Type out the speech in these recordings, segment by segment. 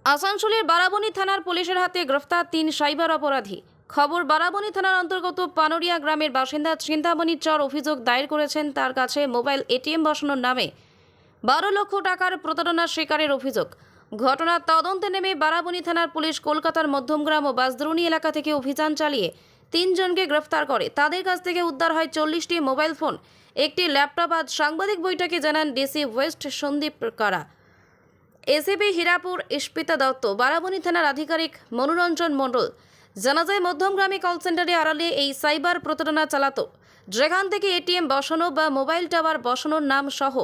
আসানসোলের বারাবণী থানার পুলিশের হাতে গ্রেফতার ৩ সাইবার অপরাধী। খবর, বারাবণী থানার অন্তর্গত পানরিয়া গ্রামের বাসিন্দা চিন্তামণি চর অভিযোগ দায়ের করেছেন তার কাছে মোবাইল এটিএম বসানোর নামে ১২ লক্ষ টাকার প্রতারণার শিকারের অভিযোগ। ঘটনার তদন্তে নেমে বারাবণী থানার পুলিশ কলকাতার মধ্যমগ্রাম ও বাসদ্রোণী এলাকা থেকে অভিযান চালিয়ে ৩ জনকে গ্রেফতার করে। তাদের কাছ থেকে উদ্ধার হয় ৪০টি মোবাইল ফোন, একটি ল্যাপটপ। আজ সাংবাদিক বৈঠকে জানান ডিসি ওয়েস্ট সন্দীপ কারা, এসিপি হীরাপুর ইস্পিতা দত্ত, বারাবণী থানার আধিকারিক মনোরঞ্জন মণ্ডল। জানা যায়, মধ্যমগ্রামে কল সেন্টারে আড়ালে এই সাইবার প্রতারণা চালাতো, যেখান থেকে এটিএম বসানো বা মোবাইল টাওয়ার বসানোর নাম সহ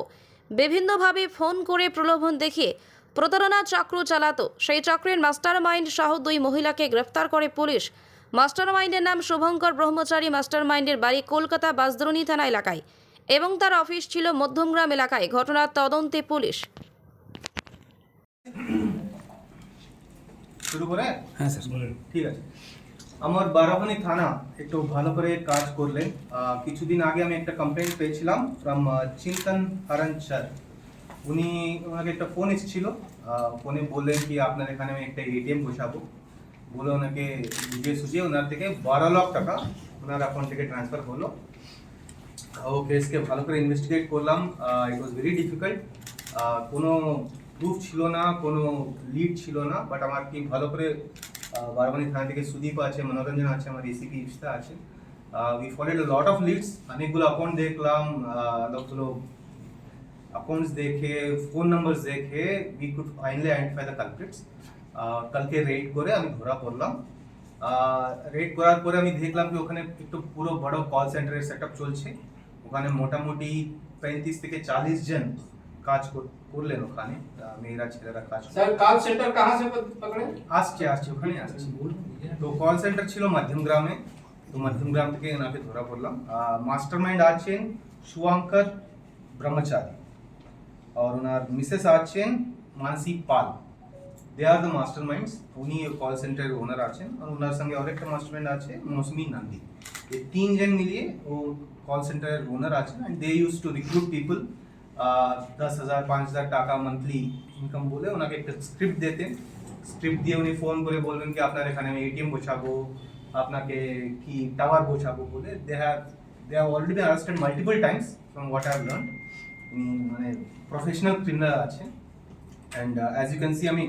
বিভিন্নভাবে ফোন করে প্রলোভন দেখিয়ে প্রতারণা চক্র চালাতো। সেই চক্রের মাস্টার মাইন্ড সহ ২ মহিলাকে গ্রেফতার করে পুলিশ। মাস্টার মাইন্ডের নাম শুভঙ্কর ব্রহ্মচারী। মাস্টার মাইন্ডের বাড়ি কলকাতা বাসদ্রোণী থানা এলাকায় এবং তার অফিস ছিল মধ্যমগ্রাম এলাকায়। ঘটনার তদন্তে পুলিশ। শুরু করে? হ্যাঁ স্যার বলুন। ঠিক আছে। আমার বারাবণী থানা একটু ভালো করে কাজ করলেন। কিছুদিন আগে আমি একটা কমপ্লেন্ট পেয়েছিলাম ফ্রম চিন্তন হরণ স্যার। ওনাকে একটা ফোন এসেছিল। ফোনে বললেন কি আপনার এখানে আমি একটা এটিএম বসাবো বলে ওনাকে বুঝিয়ে সুঝিয়ে ওনার থেকে 12 লাখ টাকা ওনার অ্যাকাউন্ট থেকে ট্রান্সফার হলো। ও কেসকে ভালো করে ইনভেস্টিগেট করলাম। ইট ওয়াজ ভেরি ডিফিকাল্ট। কোনো প্রুফ ছিল না, কোনো লিড ছিল না, বাট আমার কি ভালো করে বারাবণী থানা থেকে সুদীপ আছে, মনোরঞ্জন আছে, আমার এসিপি ইফতা আছে। We followed lot of leads. অনেকগুলো অ্যাকাউন্ট দেখলাম, অনেকগুলো অ্যাকাউন্টস দেখে, ফোন নাম্বারস দেখে we could finally identify the culprits. কালকে রেড করে আমি ধরা পড়লাম। রেড করার পরে আমি দেখলাম কি ওখানে একটু পুরো বড় কল সেন্টারের সেটআপ চলছে। ওখানে মোটামুটি 35 থেকে 40 জন কাজ করলেন ওখানে, মেয়েরা ছেলেরা কাজ। सर कॉल सेंटर कहाँ से पकड़े? আসছে ওখানে আসছে। তো কল সেন্টার ছিল মধ্যমগ্রামে, তো মধ্যমগ্রাম থেকে ওনাকে ধরা পড়লাম। মাস্টার মাইন্ড আছেন শুভঙ্কর ব্রহ্মচারী, আর ওনার মিসেস আছেন মানসী পাল। দে আর দ্য মাস্টার মাইন্ডস। উনি কল সেন্টারের ওনার আছেন, আর ওনার সঙ্গে আরেকটা মাস্টার মাইন্ড আছে মৌসুমী নন্দী। এই 3 জন মিলিয়ে ও কল সেন্টারের ওনার আছেন। And they use to recruit people. 10,000 5,000 টাকা মান্থলি ইনকাম বলে ওনাকে একটা স্ক্রিপ্ট দিতেন। স্ক্রিপ্ট দিয়ে উনি ফোন করে বলবেন কি আপনার এখানে আমি এটিএম বসাবো, আপনাকে কি টাওয়ার বসাবো বলে। They have already been arrested multiple times from what I have learn. উনি মানে প্রফেশনাল ক্রিমিনাল আছে। And as you can see আমি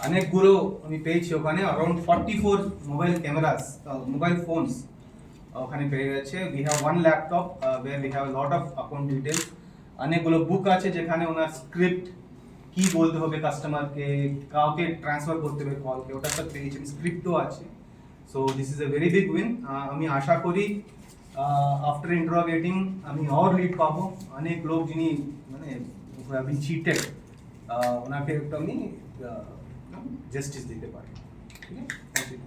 অনেকগুলো আমি পেয়েছি ওখানে। Around 44 mobile cameras, mobile phones ওখানে পেয়ে গেছে। We have 1 laptop where we have lot of account details. অনেকগুলো বুক আছে যেখানে ওনার স্ক্রিপ্ট কি বলতে হবে কাস্টমারকে, কাউকে ট্রান্সফার করতে হবে কলকে, ওটা সব পেয়েছি। স্ক্রিপ্টও আছে। So this is a very big win. আমি আশা করি আফটার ইন্টারোগেটিং আমি আর লিড পাবো। অনেক লোক যিনি মানে হ্যাভ চিটেড, ওনাকে একটু আমি জাস্টিস দিতে পারি। ঠিক আছে, থ্যাংক ইউ।